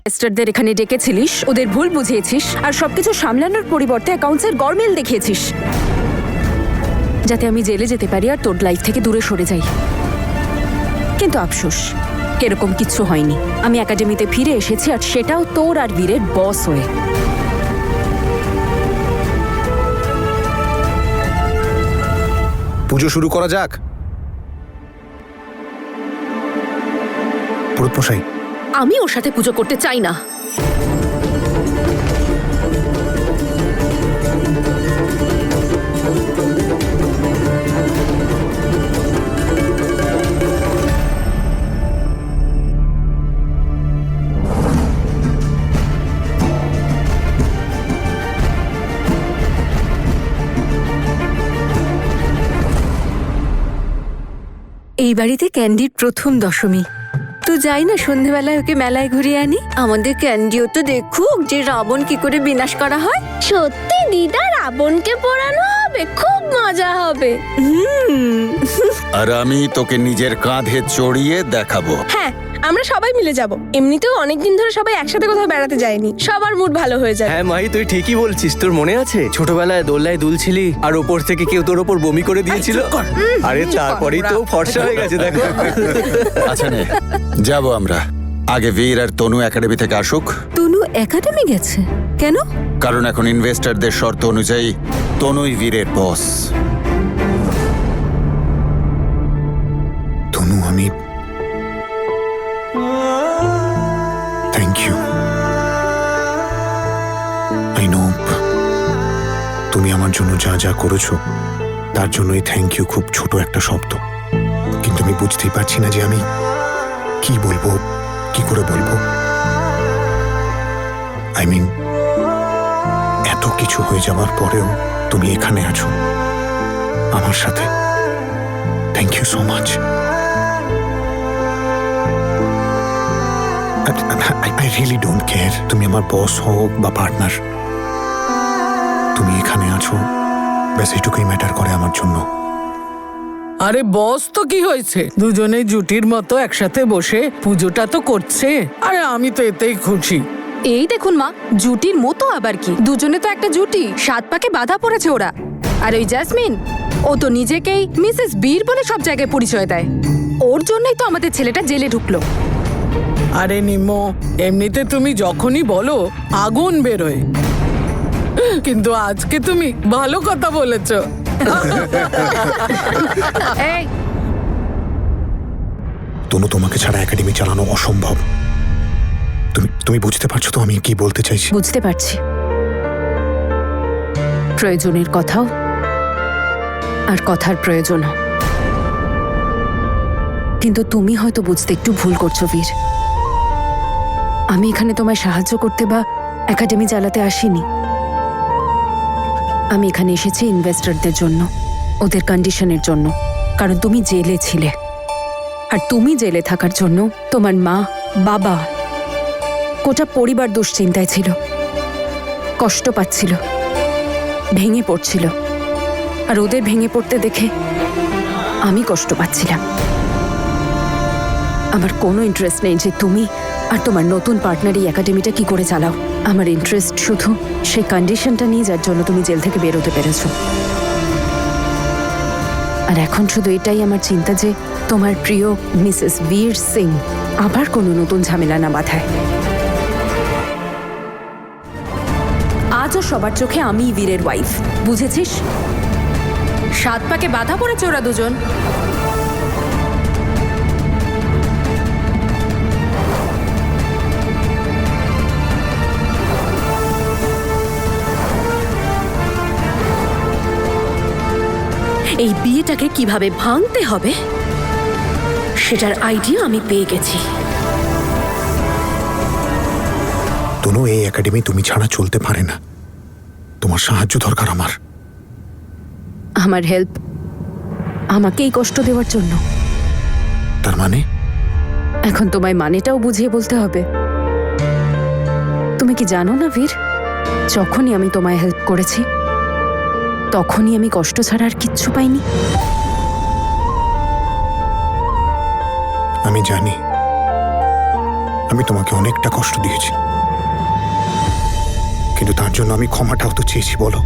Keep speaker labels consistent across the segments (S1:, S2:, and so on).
S1: ইনভেস্টরদের এখানে ডেকেছিলিস, ওদের ভুল বুঝিয়েছিস, আর সবকিছু সামলানোর পরিবর্তে অ্যাকাউন্টসের গরমিল দেখিয়েছিস, যাতে আমি জেলে যেতে পারি আর তোর লাইফ থেকে দূরে সরে যাই। কিন্তু আফসোস, এরকম কিচ্ছু হয়নি। আমি একাডেমিতে ফিরে এসেছি, আর সেটাও তোর আর বীরের বস হয়ে।
S2: পুজো শুরু করা যাক। পুরোহিত
S1: আমি ওর সাথে পুজো করতে চাই না। এই বাড়িতে ক্যান্ডির প্রথম দশমী, তো যাই না সন্ধেবেলায় ওকে মেলায় ঘুরিয়ে আনি। আমাদের ক্যান্ডিও তো দেখুক যে রাবণ কি করে বিনাশ করা হয়।
S3: সত্যি দিদা, রাবণকে পোড়ানো হবে, খুব মজা হবে।
S4: আর আমি তোকে নিজের কাঁধে চড়িয়ে দেখাবো।
S3: হ্যাঁ, আমরা সবাই মিলে যাব। এমনিতেও অনেকদিন ধরে সবাই একসাথে কোথাও বেড়াতে যায়নি, সবার মুড ভালো হয়ে যাবে।
S5: হ্যাঁ মাহি, তুই ঠিকই বলছিস। তোর মনে আছে ছোটবেলায় দোলনায় দুলছিলি আর ওপর থেকে কেউ তোর ওপর বমি করে দিয়েছিল? আরে তারপরেই তো ফর্সা হয়ে গেছে, দেখো।
S4: আচ্ছা নে, যাবো আমরা। আগে বীর আর তনু একাডেমি থেকে আসুক।
S1: তনু একাডেমি গেছে কেন?
S4: কারণ এখন ইনভেস্টরদের শর্ত অনুযায়ী তনুই বীরের বস।
S2: তনু, আমি থ্যাংক ইউ। আই নো তুমি আমার জন্য যা যা করেছো তার জন্যই থ্যাংক ইউ খুব ছোট একটা শব্দ, কিন্তু আমি বুঝতেই পারছি না যে আমি কি বলবো, কি করে বলবো। আই মিন, এত কিছু হয়ে যাওয়ার পরেও তুমি এখানে আছো আমার সাথে। Thank you so much. I really don't care তুমি আমার বস হোক বা পার্টনার, তুমি এখানে আছো ব্যাস এটুকুই ম্যাটার করে আমার জন্য।
S6: আরে বস তো কি হয়েছে, দুজনে জুটির মতো একসাথে বসে পুজোটা তো করছে। আরে আমি তো এতেই খুশি।
S1: এই দেখুন মা, জুটির মতো আবার কি, দুজনে তো একটা জুটি, 7 পাকে বাধা পড়েছে ওরা। আর ওই জ্যাসমিন, ও তো নিজেকেই মিসেস বীর বলে সব জায়গায় পরিচয় দেয়। ওর জন্যই তো আমাদের ছেলেটা জেলে ঢুকলো।
S6: আরে নিম্মো, এমনিতে তুমি যখনই বলো আগুন বেরোয়, কিন্তু আজকে তুমি ভালো কথা বলেছো।
S1: এই,
S2: তনু, তোমাকে ছাড়া একাডেমি চালানো অসম্ভব। তুমি বুঝতে পারছো তো আমি কি বলতে চাইছি?
S1: বুঝতে পারছি, প্রয়োজনের কথাও আর কথার প্রয়োজনও। কিন্তু তুমি হয়তো বুঝতে একটু ভুল করছো বীর। আমি এখানে তোমায় সাহায্য করতে বা একাডেমি চালাতে আসিনি। আমি এখানে এসেছি ইনভেস্টরদের জন্য, ওদের কন্ডিশনের জন্য। কারণ তুমি জেলে ছিলে, আর তুমি জেলে থাকার জন্য তোমার মা, বাবা, গোটা পরিবার দুশ্চিন্তায় ছিল, কষ্ট পাচ্ছিল, ভেঙে পড়ছিল। আর ওদের ভেঙে পড়তে দেখে আমি কষ্ট পাচ্ছিলাম। আমার কোনো ইন্টারেস্ট নেই যে তুমি আর তোমার নতুন পার্টনার এই একাডেমিটা কি করে চালাও। আমার ইন্টারেস্ট শুধু সেই কন্ডিশনটা নিয়ে, যার জন্য তুমি জেল থেকে বেরোতে পেরেছো। আর এখন শুধু এটাই আমার চিন্তা যে তোমার প্রিয় মিসেস বীর সিং আবার কোনো নতুন ঝামেলা না বাঁধায়। আজও সবার চোখে আমিই বীরের ওয়াইফ, বুঝেছিস? 7 পাকে বাধা পড়েছে ওরা দুজন। এই বিয়েটাকে কিভাবে ভাঙতে হবে সেটার আইডিয়া আমি পেয়ে গেছি।
S2: তনু, এই একাডেমি তুমি ছাড়া চলতে পারে না। তোমার সাহায্য দরকার আমার।
S1: আমার হেল্প আমাকেই কষ্ট দেওয়ার জন্য?
S2: তার মানে?
S1: এখন তোমায় মানেটাও বুঝিয়ে বলতে হবে। তুমি কি জানো না বীর, যখনই আমি তোমায় হেল্প করেছি তখনই আমি কষ্ট ছাড়া আর কিচ্ছু পাইনি।
S2: আমি জানি, আমি তোমাকে অনেকটা কষ্ট দিয়েছি, কিন্তু তার জন্য আমি ক্ষমাটাও তো চেয়েছি, বলো।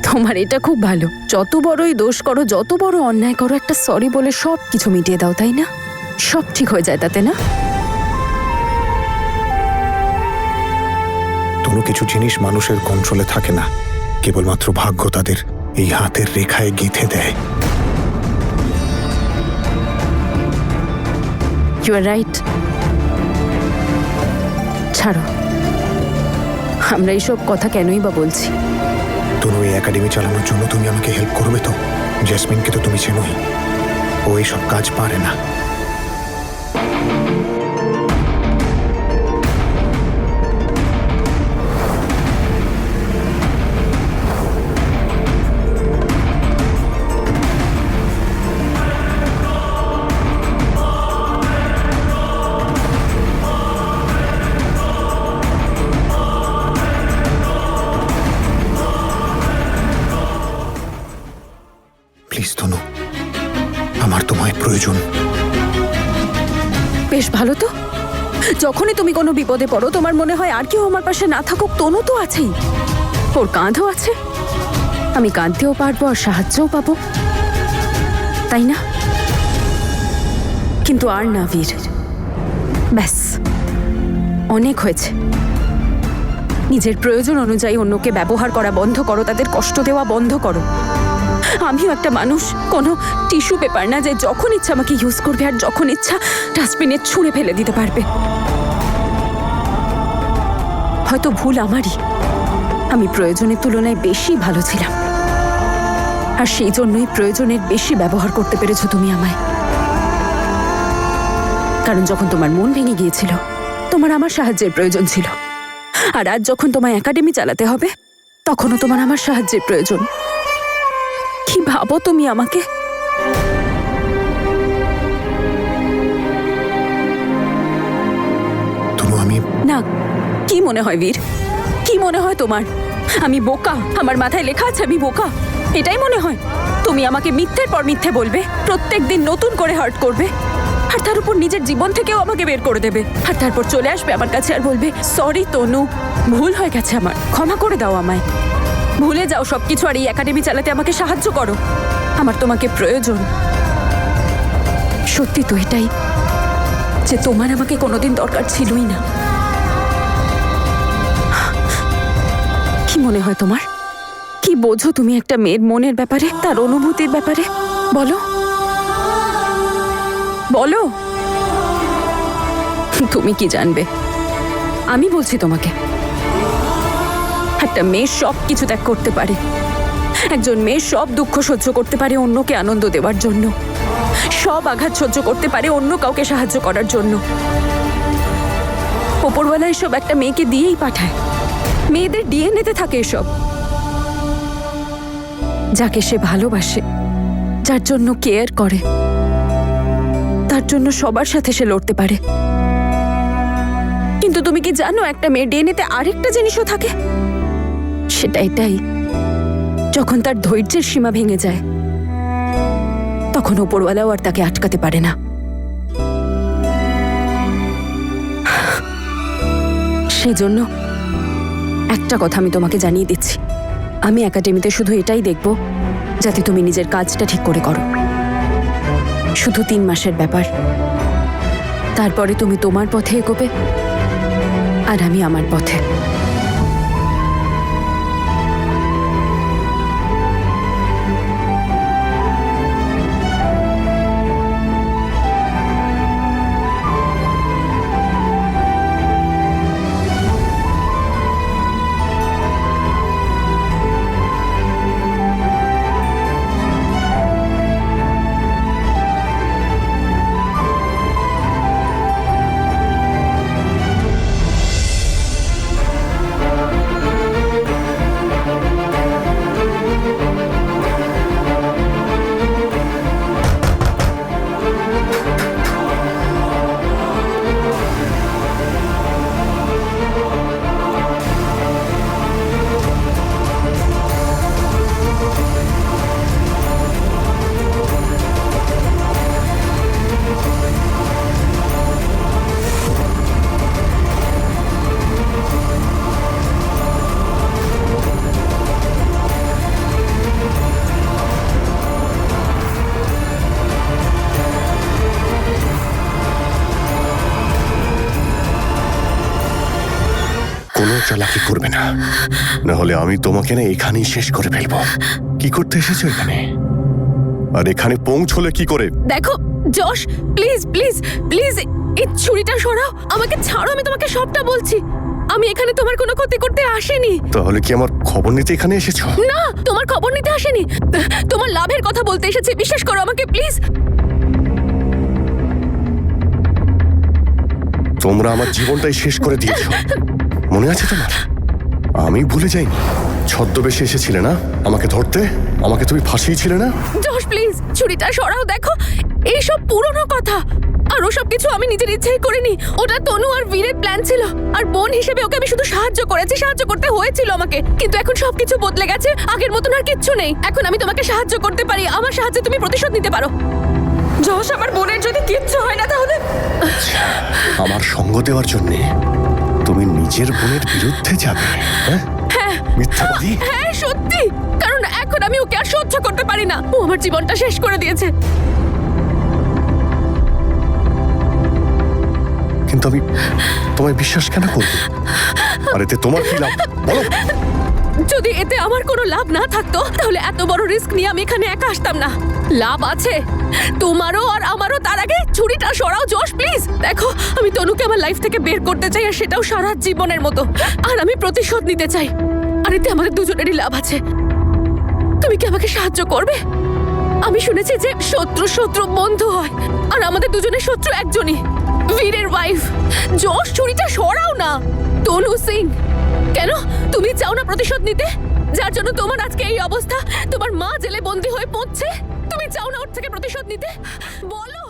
S1: তোমার এটা খুব ভালো, যত বড়ই দোষ করো, যত বড় অন্যায় করো, একটা সরি বলে সব কিছু মিটিয়ে দাও, তাই না? সব ঠিক হয়ে যায় তাতে, না?
S2: কোনো কিছু জিনিস মানুষের কন্ট্রোলে থাকে না, কেবলমাত্র ভাগ্য তাদের এই হাতের রেখায় গেঁথে দেয়।
S1: You are right. ছাড়ো, আমরা এইসব কথা কেনই বা বলছি?
S2: তনু, এই একাডেমি চালানোর জন্য তুমি আমাকে হেল্প করবে তো? জেসমিনকে তো তুমি চেনোই, ও এইসব কাজ পারে না। প্লিজ তনু, আমার তোমায় প্রয়োজন।
S1: বেশ ভালো তো। যখনই তুমি কোনো বিপদে পড়ো, তোমার মনে হয় আর কেউ আমার পাশে না থাকুক, তনু তো আছেই। ওর কাঁধও আছে, আমি কাঁদতেও পারবো আর সাহায্যও পাবো, তাই না? কিন্তু আর না বীর, ব্যাস অনেক হয়েছে। নিজের প্রয়োজন অনুযায়ী অন্যকে ব্যবহার করা বন্ধ করো, তাদের কষ্ট দেওয়া বন্ধ করো। আমিও একটা মানুষ, কোনো টিস্যু পেপার না যে যখন ইচ্ছা আমাকে ইউজ করবে আর যখন ইচ্ছা ডাস্টবিনে ছুঁড়ে ফেলে দিতে পারবে। হয়তো ভুল আমারই, আমি প্রয়োজনের তুলনায় বেশি ভালো ছিলাম, আর সেই জন্যই প্রয়োজনের বেশি ব্যবহার করতে পেরেছো তুমি আমায়। কারণ যখন তোমার মন ভেঙে গিয়েছিল, তোমার আমার সাহায্যের প্রয়োজন ছিল, আর আজ যখন তোমায় একাডেমি চালাতে হবে, তখনও তোমার আমার সাহায্যের প্রয়োজন। কি ভাবো তুমি আমাকে?
S2: তনু, আমি
S1: না, কি মনে হয় বীর? কি মনে হয় তোমার? আমি বোকা? আমার মাথায় লেখা আছে আমি বোকা? এটাই মনে হয়? তুমি আমাকে মিথ্যের পর মিথ্যে বলবে, প্রত্যেক দিন নতুন করে হার্ট করবে, আর তার উপর নিজের জীবন থেকেও আমাকে বের করে দেবে, আর তারপর চলে আসবে আমার কাছে আর বলবে, সরি তনু, ভুল হয়ে গেছে আমার, ক্ষমা করে দাও আমায়। ভুলে যাও সবকিছু আর এই একাডেমি চালাতে আমাকে সাহায্য করো। আমার তোমাকে প্রয়োজন। সত্যি তো এটাই যে তোমার আমাকে কোনোদিন দরকার ছিলই না। কি মনে হয় তোমার? কি বোঝো তুমি একটা মেয়ের মনের ব্যাপারে, তার অনুভূতির ব্যাপারে? বলো বলো, তুমি কি জানবে? আমি বলছি তোমাকে, একটা মেয়ে সব কিছু ত্যাগ করতে পারে, একজন মেয়ে সব দুঃখ সহ্য করতে পারে অন্যকে আনন্দ দেওয়ার জন্য, সব আঘাত সহ্য করতে পারে অন্য কাউকে সাহায্য করার জন্য। ওপরওয়ালা এসব একটা মেয়েকে দিয়েই পাঠায়, মেয়েদের ডিএনএতে থাকে এসব। যাকে সে ভালোবাসে, যার জন্য কেয়ার করে, তার জন্য সবার সাথে সে লড়তে পারে। কিন্তু তুমি কি জানো একটা মেয়ের ডিএনএতে আরেকটা জিনিসও থাকে? সেটা এটাই, যখন তার ধৈর্যের সীমা ভেঙে যায়, তখন ওপরওয়ালাও আর তাকে আটকাতে পারে না। সেজন্য একটা কথা আমি তোমাকে জানিয়ে দিচ্ছি, আমি একাডেমিতে শুধু এটাই দেখব যাতে তুমি নিজের কাজটা ঠিক করে করো। শুধু 3 মাসের ব্যাপার, তারপরে তুমি তোমার পথে এগোবে আর আমি আমার পথে।
S7: চালাকি করবে না, না হলে আমি তোমাকে না এখানেই শেষ করে ফেলবো। কি করতে এসেছো এখানে? আর এখানে পৌঁছলে কি করে?
S1: দেখো যশ, প্লিজ প্লিজ প্লিজ এই ছুরিটা সরাও, আমাকে ছাড়ো, আমি তোমাকে সবটা বলছি। আমি এখানে তোমার কোনো ক্ষতি করতে আসিনি।
S7: তাহলে কি আমার খবর নিতে এখানে এসেছো?
S1: না, তোমার খবর নিতে আসেনি, তোমার লাভের কথা বলতে এসেছি, বিশ্বাস করো আমাকে প্লিজ।
S7: তোমরা আমার জীবনটাই শেষ করে দিয়েছো, মনে আছে তোমার? আমি ভুলে যাইনি। ছদ্মবেশে এসেছিলে না আমাকে ধরতে, আমাকে তুমি ফাঁসিয়েছিলে না?
S1: যশ প্লিজ ছুরিটা সরাও, দেখো এইসব পুরনো কথা। আর ওসব কিছু আমি নিজের ইচ্ছেই করিনি, ওটা তনু আর বীরের প্ল্যান ছিল। আর বোন হিসেবে ওকে আমি শুধু সাহায্য করেছি, সাহায্য করতে হয়েছিল আমাকে। কিন্তু এখন সবকিছু বদলে গেছে, আগের মতন আর কিচ্ছু নেই। এখন আমি তোমাকে সাহায্য করতে পারি, আমার সাহায্যে তুমি প্রতিশোধ নিতে পারো। যশ, আমার বোনের যদি কিচ্ছু হয় না তাহলে?
S7: আমার সঙ্গ দেওয়ার জন্য তুমি নিজের বোনের বিরুদ্ধে যাবে? হ্যাঁ, মিথ্যাবাদী।
S1: হ্যাঁ সত্যি, কারণ এখন আমি ওকে আর সহ্য করতে পারি না, ও আমার জীবনটা শেষ করে দিয়েছে।
S7: কিন্তু আমি তোমায় বিশ্বাস কেন করব? আর এতে তোমার কি লাভ বলো?
S1: যদি এতে আমার কোনো লাভ না থাকতো তাহলে এত বড় রিস্ক নিয়ে আমি এখানে একা আসতাম না। লাভ আছে তোমারও আর আমারও। তার আগে ছুরিটা সরাও যশ প্লিজ। দেখো আমি তনুকে আমার লাইফ থেকে বের করতে চাই, আর সেটাও সারা জীবনের মতো। আর আমি প্রতিশোধ নিতে চাই, আর এতে আমাদের দুজনেরই লাভ আছে। তুমি কি আমাকে সাহায্য করবে? আমি শুনেছি যে শত্রু শত্রু বন্ধু হয়, আর আমাদের দুজনের শত্রু একজনই, বীরের ওয়াইফ। যশ ছুরিটা সরাও না। তনু সিং, কেন তুমি চাও না প্রতিশোধ নিতে? যার জন্য তোমার আজকে এই অবস্থা, তোমার মা জেলে বন্দী হয়ে পড়ছে, তুমি চাও না ওর থেকে প্রতিশোধ নিতে? বলো।